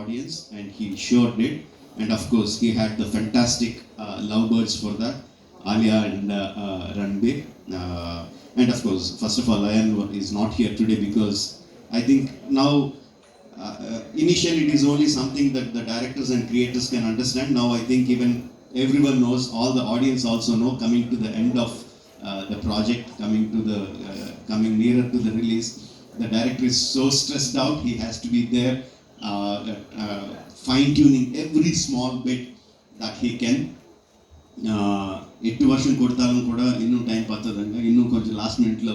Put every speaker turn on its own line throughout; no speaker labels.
audience, and he sure did. And of course, he had the fantastic lovebirds for that, Alia and Ranbir. And of course, first of all, Ayan is not here today because I think now, initially it is only something that the directors and creators can understand. Now I think even everyone knows, all the audience also know, coming to the end of the project, coming nearer to the release, the director is so stressed out, he has to be there fine-tuning every small bit that he can. 8 ವರ್ಷ ಕೊಡ್ತಾರೂ ಕೂಡ ಇನ್ನೂ time ಪತ್ತದಂಗ ಇನ್ನೂ ಕೊಂಚ last ಮಿನಿట్లో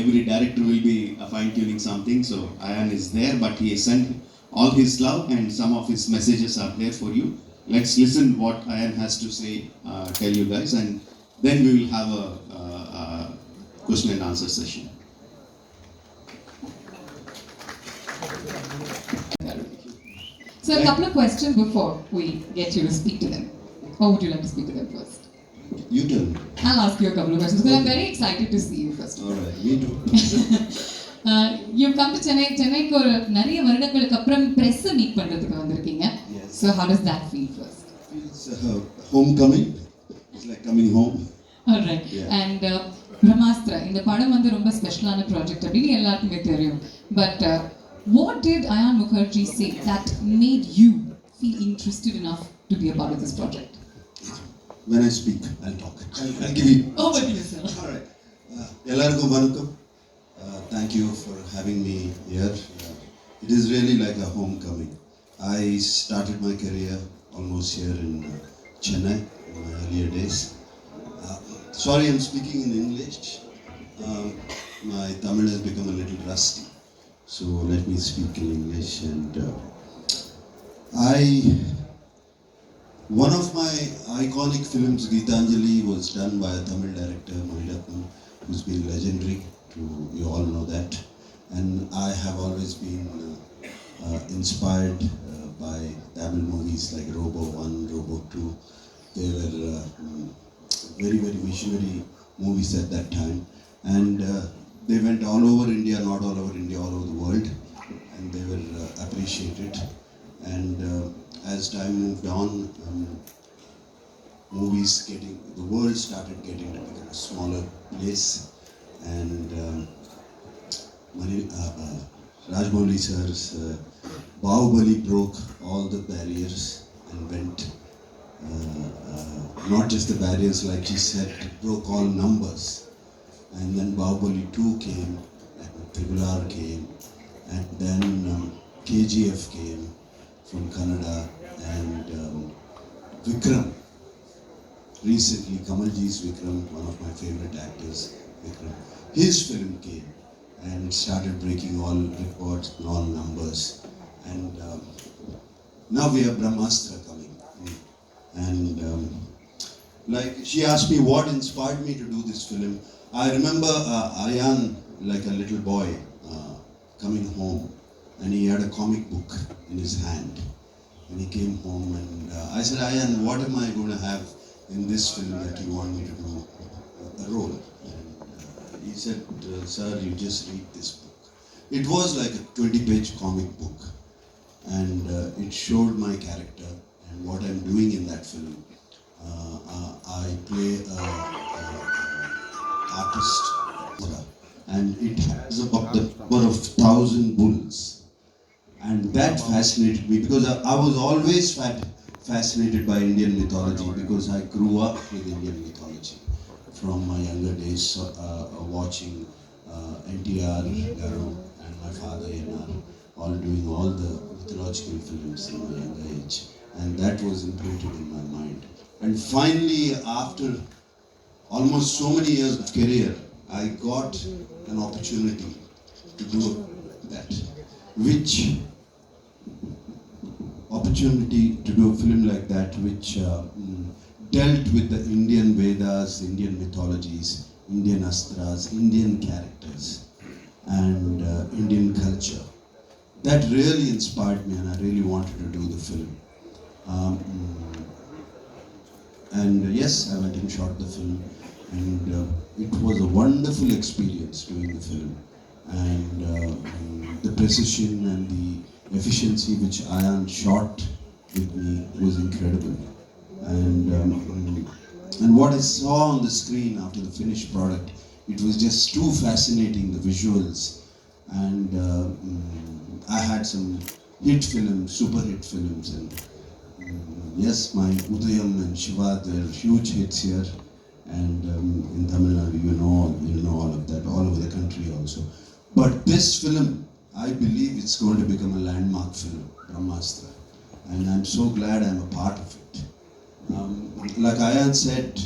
every director will be fine-tuning something. So Ayan is there, but he has sent all his love and some of his messages are there for you. Let's listen what Ayan has to say, tell you guys, and then we will have a question and answer session.
So a couple of questions before we get you to speak to them. Or would you like to speak to them first?
You tell me.
I'll ask you a couple of questions because I'm very excited to see you first.
All right, me too.
You've come to Chennai. Chennaiக்கு ஒரு நிறைய வருடங்களுக்கு அப்புறம் press meet பண்றதுக்கு வந்திருக்கீங்க. So how does that feel first?
It's homecoming. It's like coming home.
All right. Yeah. And Brahmastra, இந்த படம் வந்து ரொம்ப ஸ்பெஷலான ப்ராஜெக்ட் அப்படின்னு எல்லாருக்குமே தெரியும். But what did Ayan Mukherjee say that made you feel interested enough to be a part of this project?
When I speak, I'll talk. I'll give you.
Over to you, sir.
All right. Ellarku vanakkam. Thank you for having me here. It is really like a homecoming. I started my career almost here in Chennai in my earlier days. Sorry, I'm speaking in English. My Tamil has become a little rusty, so let me speak in English. And one of my iconic films, Geetanjali, was done by a Tamil director, Maniratnam, who's been legendary. You all know that. And I have always been inspired by Tamil movies like Robo 1, Robo 2. They were very, very visionary movies at that time. And they went all over India, not all over India, all over the world. And they were appreciated. And as time moved on, the world started getting to become a smaller place, and Rajmouli sir's Bahubali broke all the barriers and went, not just the barriers like he said, it broke all numbers. And then Bahubali 2 came, and Triple R came, and then KGF came from Kannada, and Vikram. Recently, Kamalji's Vikram, one of my favorite actors, Vikram, his film came and started breaking all records and all numbers. And now we have Brahmastra coming. And like she asked me what inspired me to do this film. I remember Ayan, like a little boy, coming home, and he had a comic book in his hand. And he came home and I said, Ayan, what am I going to have in this film that you want me to do a role? And he said, sir, you just read this book. It was like a 20-page comic book, and it showed my character and what I'm doing in that film. I play a artist, and it has about the number of 1,000 bulls. And that fascinated me because I was always fascinated by Indian mythology because I grew up with Indian mythology from my younger days, watching NTR, Garu, and my father Yanar, all doing all the mythological films in my younger age. And that was imprinted in my mind. And finally, after almost so many years of career, I got an opportunity to do that. Which opportunity to do a film like that, which dealt with the Indian Vedas, Indian mythologies, Indian astras, Indian characters, and Indian culture. That really inspired me, and I really wanted to do the film. And yes, I went and shot the film, and it was a wonderful experience doing the film. And the precision and the efficiency which Ayan shot with me was incredible. And what I saw on the screen after the finished product, it was just too fascinating, the visuals. And I had some hit films, super hit films, and yes, my Udayam and Shiva, they're huge hits here. And in Tamil Nadu, you know all of that, all over the country also. But this film, I believe it's going to become a landmark film, Brahmastra. And I'm so glad I'm a part of it. Like Ayan said,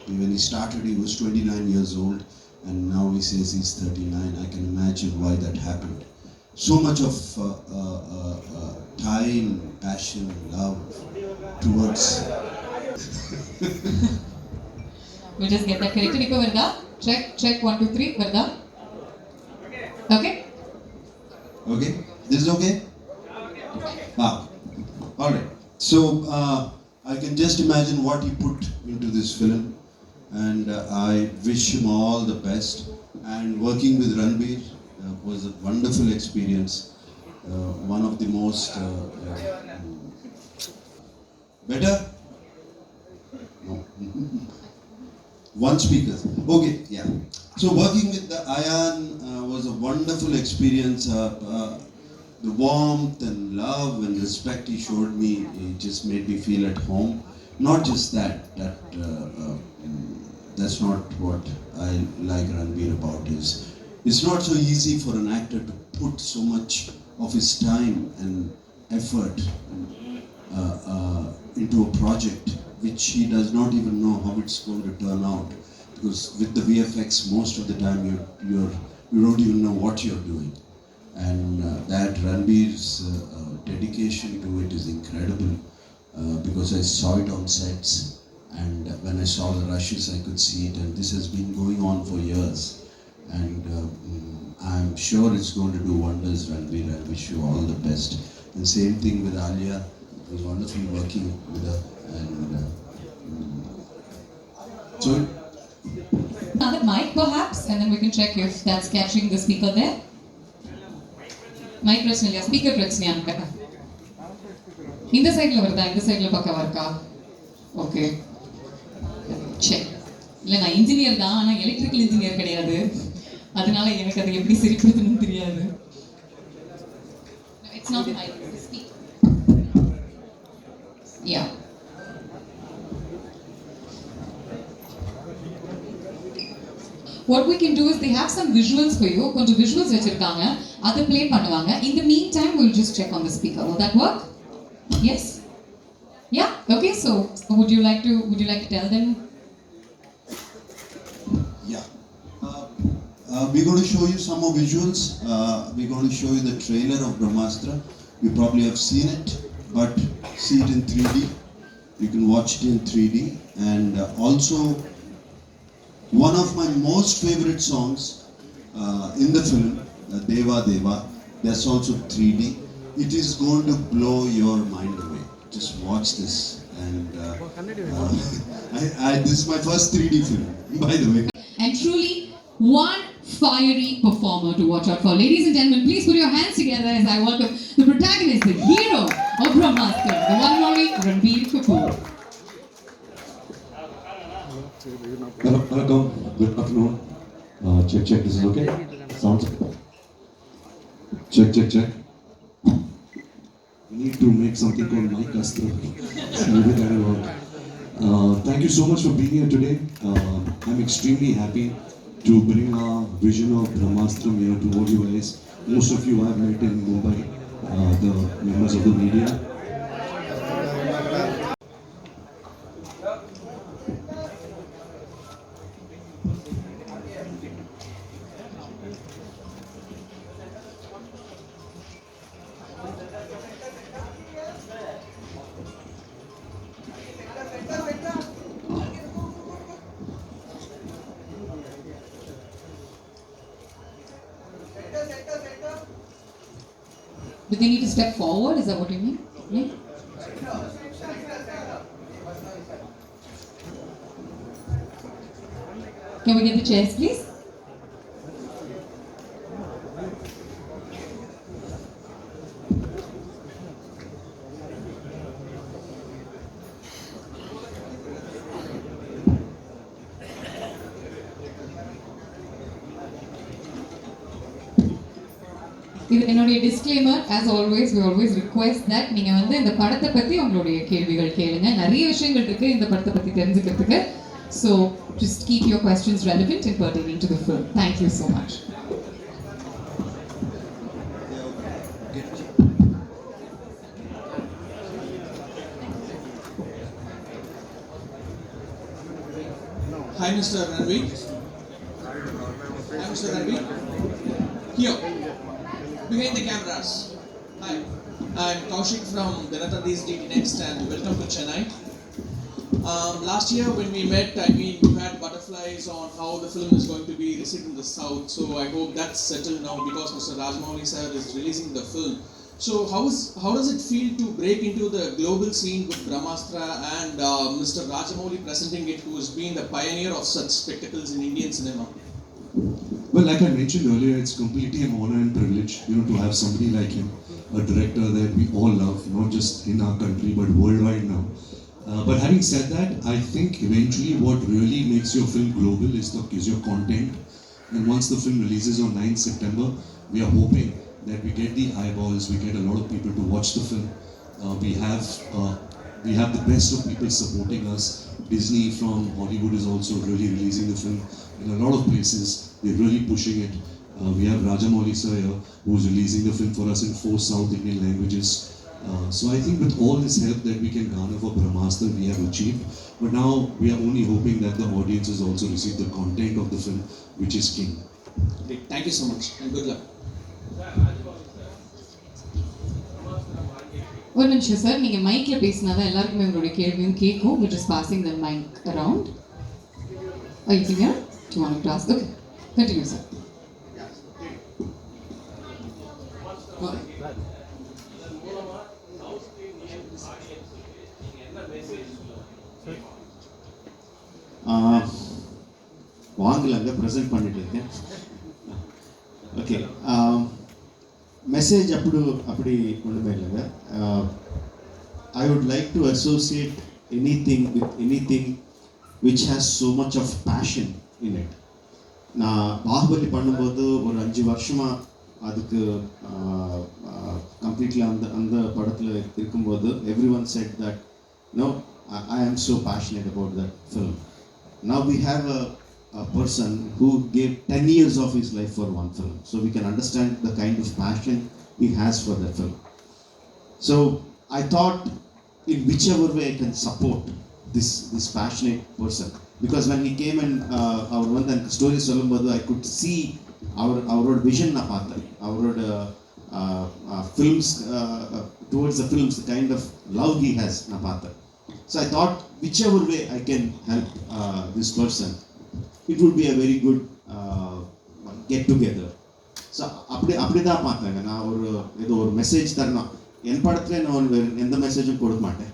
when he started, he was 29 years old, and now he says he's 39. I can imagine why that happened. So much of time, passion, love towards.
We'll just get that corrected. Iko Varda. Check 1, 2, 3. Varda. Okay?
Okay? This is okay? Alright. So, I can just imagine what he put into this film, and I wish him all the best. And working with Ranbir was a wonderful experience. One of the most better? No. One speaker. Okay, yeah. So working with the Ayan was a wonderful experience. The warmth and love and respect he showed me, it just made me feel at home. Not just that that's not what I like Ranbir about is, it's not so easy for an actor to put so much of his time and effort into a project which he does not even know how it's going to turn out. Because with the VFX, most of the time you don't even know what you're doing. And that Ranbir's dedication to it is incredible, because I saw it on sets, and when I saw the rushes I could see it, and this has been going on for years, and I'm sure it's going to do wonders. Ranbir, I wish you all the best. And same thing with Alia, it was wonderful working with her, and so
Another mic perhaps, and then we can check if that's catching the speaker there. Mic பிரச்சனை இல்லையா, speaker பிரச்சனையான்னு கேட்டேன். இந்த சைடில் வருதா, இந்த சைடில் பக்கம் இருக்கா? ஓகே, சரி. இல்லை, நான் இன்ஜினியர் தான், ஆனால் எலக்ட்ரிக்கல் இன்ஜினியர் கிடையாது. அதனால எனக்கு அதை எப்படி சரிப்படுத்தணும்னு தெரியாது. It's not mic, it's the speaker. Yeah. What we can do is they have some visuals for you. கொஞ்சம் visuals வச்சிருக்காங்க. அதை play பண்ணுவாங்க. In the meantime, we'll just check on the speaker. Will that work? Yes? Yeah? Okay, so would you like to tell them?
Yeah. We're going to show you some more visuals. We're going to show you the trailer of Brahmastra. You probably have seen it, but see it in 3D. You can watch it in 3D. And also, one of my most favorite songs in the film, Deva Deva, that's also 3D. It is going to blow your mind away. Just watch this. And this is my first 3D film, by the way.
And truly, one fiery performer to watch out for. Ladies and gentlemen, please put your hands together as I welcome the protagonist, the hero of Brahmastra, the one and only Ranbir Kapoor.
Welcome, good afternoon. Check, this is okay? Sounds check. We need to make something called mic Astra. Maybe that will work. Thank you so much for being here today. I'm extremely happy to bring our vision of Brahmastra here to all you guys. Most of you I've met in Mumbai, the members of the media.
Do they need to step forward? Is that what you mean? Yeah? Can we get the chairs, please? இது என்னுடைய disclaimer. as always we always request that நீங்க வந்து இந்த படத்தை பத்தி உங்களுடைய கேள்விகள் கேளுங்க. நிறைய விஷயங்கள் இருக்கு இந்த படத்தை பத்தி தெரிஞ்சுக்கிறதுக்கு. So just keep your questions relevant and pertaining to the film. Thank you so much.
Hi, Mr. Ranveer. Hi, Mr. Ranveer. Here, behind the cameras. Hi, I'm Kaushik from Ganatadis DD Next and welcome to Chennai. Last year when we met, you had butterflies on how the film is going to be received in the South. So I hope that's settled now because Mr. Rajamouli sir is releasing the film. So how does it feel to break into the global scene with Brahmastra and Mr. Rajamouli presenting it, who has been the pioneer of such spectacles in Indian cinema?
Well, like I mentioned earlier, it's completely an honor and privilege, to have somebody like him, a director that we all love, not just in our country but worldwide now. But having said that, I think eventually what really makes your film global is your content. And once the film releases on 9th September, we are hoping that we get the eyeballs, we get a lot of people to watch the film. We have the best of people supporting us. Disney from Hollywood is also really releasing the film in a lot of places. They're really pushing it. We have Rajamouli sir here, who's releasing the film for us in 4 South Indian languages. So I think with all this help that we can garner for Brahmastra, we have achieved. But now we are only hoping that the audiences also receive the content of the film, which is king.
Great. Thank you so much and good luck.
ஒரு நிமிஷம் sir, நீங்க மைக்ல பேசினா தான் எல்லாருக்குமே உங்களுடைய கேள்வியும் கேட்கும். We're just passing the mic around. Are you here? Do you want to ask? Okay. Continue, sir.
வாங்கலாங்க ப்ரெசென்ட் பண்ணிட்டு இருக்கேன். ஓகே, மெசேஜ் அப்படி ஒன்றுமே இல்லைங்க. I would like to associate anything with anything which has so much of passion in it. நான் பாகுபலி பண்ணும்போது ஒரு 5 வருஷமாக அதுக்கு கம்ப்ளீட்லி அந்த படத்தில் இருக்கும்போது everyone said that no I am so passionate about that film. Now we have a person who gave 10 years of his life for one film. So we can understand the kind of passion he has for that film. So I thought in whichever way I can support this passionate person. Because when he came and our one story solumbodhu, I could see our vision na paatha. Our films towards the films, the kind of love he has na paatha. So I thought whichever way I can help this person, it would be a very good get together. So அப்படிதான் பார்த்தாங்க. நான் ஏதோ ஒரு message தரணும். என் படத்தில் நான் எந்த மெசேஜும் கொடுக்க மாட்டேன்.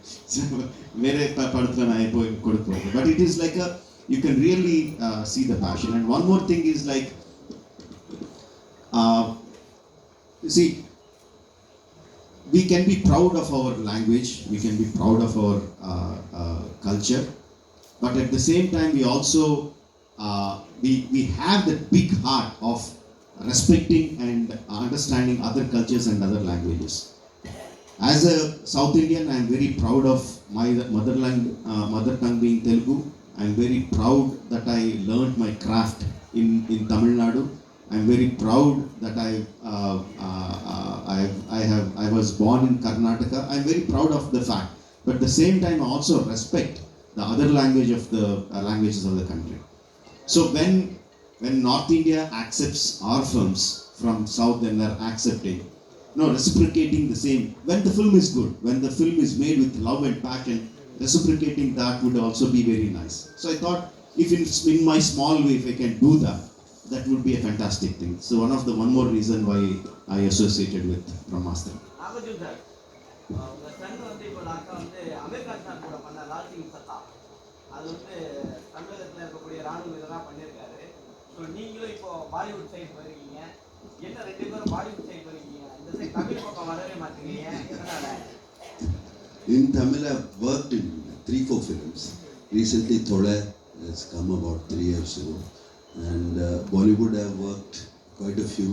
வேற படத்தில் நான் எப்போ கொடுக்க போகிறேன். But it is like you can really see the passion. And one more thing is like, you see, we can be proud of our language, we can be proud of our culture, but at the same time we also we have that big heart of respecting and understanding other cultures and other languages. As a South Indian, I am very proud of my mother tongue being Telugu. I am very proud that I learned my craft in Tamil Nadu. I am very proud that I was born in Karnataka. I am very proud of the fact. But at the same time, I also respect the other languages of the country. So when North India accepts our films from South, then they are accepting, reciprocating the same. When the film is good, when the film is made with love and passion, reciprocating that would also be very nice. So I thought, if in my small way, if I can do that, that would be a fantastic thing. So one more reason why I associated with Brahmastra.
In Tamil, I've worked in 3-4 films. Recently, Thoda has come about 3 years ago. And Bollywood, I've worked quite a few.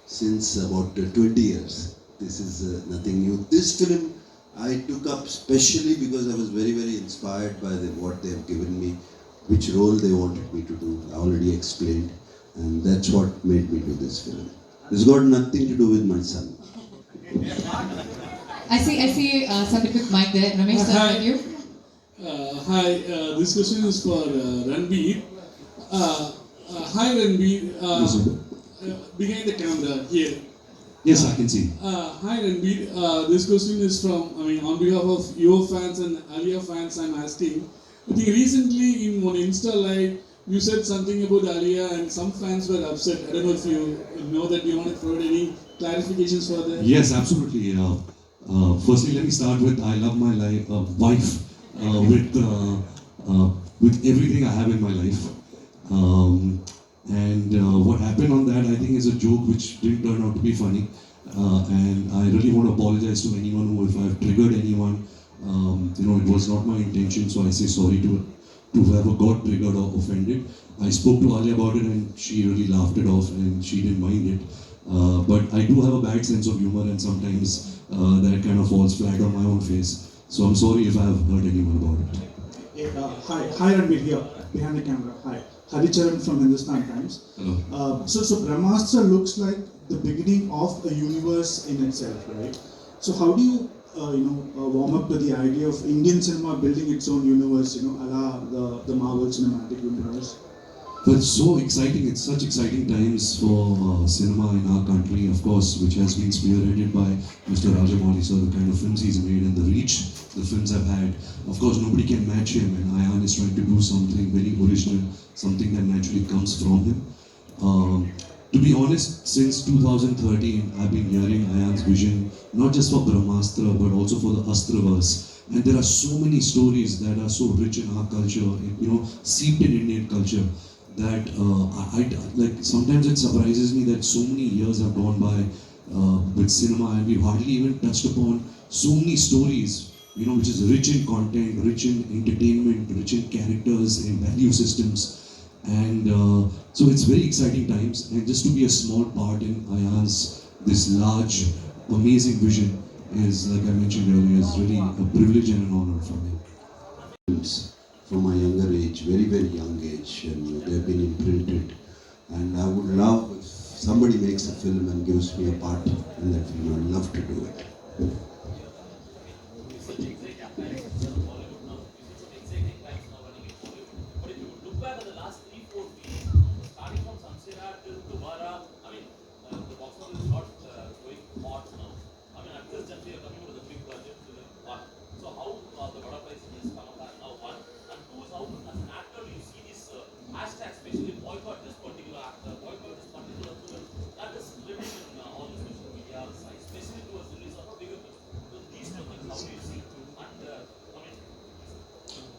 since about 20 years. This is nothing new. This film I took up specially because I was very, very inspired by what they have given me, which role they wanted me to do. I already explained, and that's what made me do this film. It's got nothing to do with my son.
I see somebody with mic there. Ramesh, sir,
Hi.
with you.
Hi, this question is for Ranveer. Hi Ranveer,
Yes, sir.
behind the camera here.
Yes, I can see.
Hi Ranveer, this question is from, on behalf of your fans and Alia fans, I'm asking. I think recently in one Insta live, you said something about Alia and some fans were upset. I don't know if you know that. You want to provide any clarifications for that?
Yes, absolutely. Firstly, let me start with I love my wife with everything I have in my life. Um, what happened on that, I think, is a joke which didn't turn out to be funny. And I really want to apologize to anyone who, if I've triggered anyone, it was not my intention. So I say sorry to whoever got triggered or offended. I spoke to Ali about it and she really laughed it off and she didn't mind it. But I do have a bad sense of humor and sometimes that kind of falls flat on my own face. So I'm sorry if I have hurt anyone about it.
Hi Ranveer here, behind the camera. Hi. Haricharan from Hindustan Times.
Hello.
So Brahmastra looks like the beginning of a universe in itself, right? So how do you, warm up to the idea of Indian cinema building its own universe, a la the Marvel Cinematic Universe?
But it's so exciting, it's such exciting times for cinema in our country, of course, which has been spearheaded by Mr. Rajamouli sir, the kind of films he's made and the reach the films have had. Of course, nobody can match him, and Ayan is trying to do something very original, something that naturally comes from him. To be honest, since 2013, I've been hearing Ayan's vision, not just for Brahmastra, but also for the Astraverse. And there are so many stories that are so rich in our culture, seeped in Indian culture, that like sometimes it surprises me that so many years have gone by with cinema and we've hardly even touched upon so many stories, which is rich in content, rich in entertainment, rich in characters and value systems. And so it's very exciting times, and just to be a small part in Ayan's this large, amazing vision is, like I mentioned earlier, is really a privilege and an honor for me.
From a younger age, very, very young age, and they've been imprinted. And I would love if somebody makes a film and gives me a part in that film. I'd love to do it.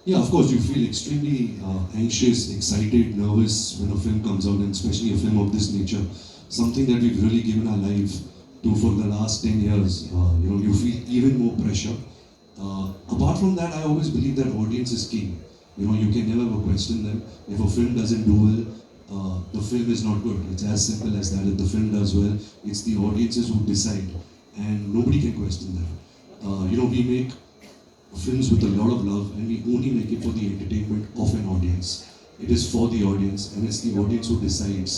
Yeah, of course, you feel extremely anxious, excited, nervous when a film comes out, and especially a film of this nature, something that we've really given our life to for the last 10 years. You feel even more pressure. Apart from that, I always believe that audience is king. You can never ever question them. If a film doesn't do well, the film is not good. It's as simple as that. If the film does well, it's the audiences who decide, and nobody can question that. We make films with a lot of love, and we only make it for the entertainment of an audience. It is for the audience, and it's the audience who decides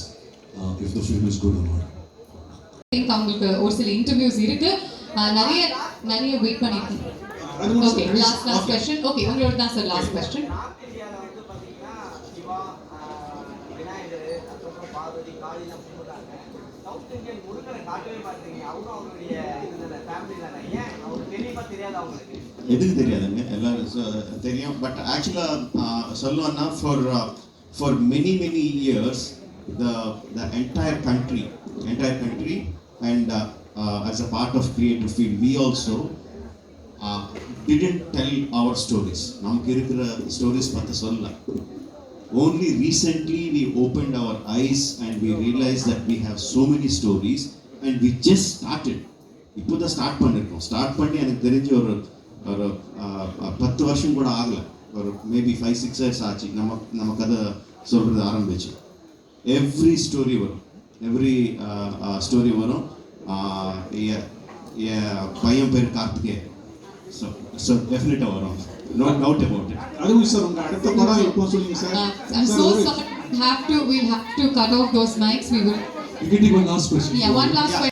if the film is good or not.
I think அவங்களுக்கு ஒரு சில interviews இருக்கு, நிறைய wait பண்ணிருக்கீங்க. Okay, last question. Okay, உங்களோட தான் sir last question.
எதுக்கு தெரியாதுங்க, எல்லாரும் தெரியும். பட் ஆக்சுவலாக சொல்லணும்னா for many years the entire country and as a part of creative field, we also didn't tell our stories. நமக்கு இருக்கிற ஸ்டோரிஸ் பார்த்து சொல்லல. Only recently we opened our eyes and we realized that we have so many stories and we just started. இப்போ தான் start பண்ணியிருக்கோம். Start பண்ணி எனக்கு தெரிஞ்சு ஒரு 10 வருஷம் கூட ஆகலை, ஒரு மேபி 5-6 years ஆச்சு நம்ம கதை சொல்கிறது ஆரம்பிச்சு. எவ்ரி ஸ்டோரி வரும், எவ்ரி ஸ்டோரி வரும். பையன் பேர் கார்த்திகே. ஸோ டெஃபினட்டாக வரும். No doubt about it.
Arul sir உங்க அடுத்த படம் எப்போ சொல்லுங்க sir?
I'm so sorry. We'll have to cut off those mics. We will.
You can take one last question.
Yeah, one last question.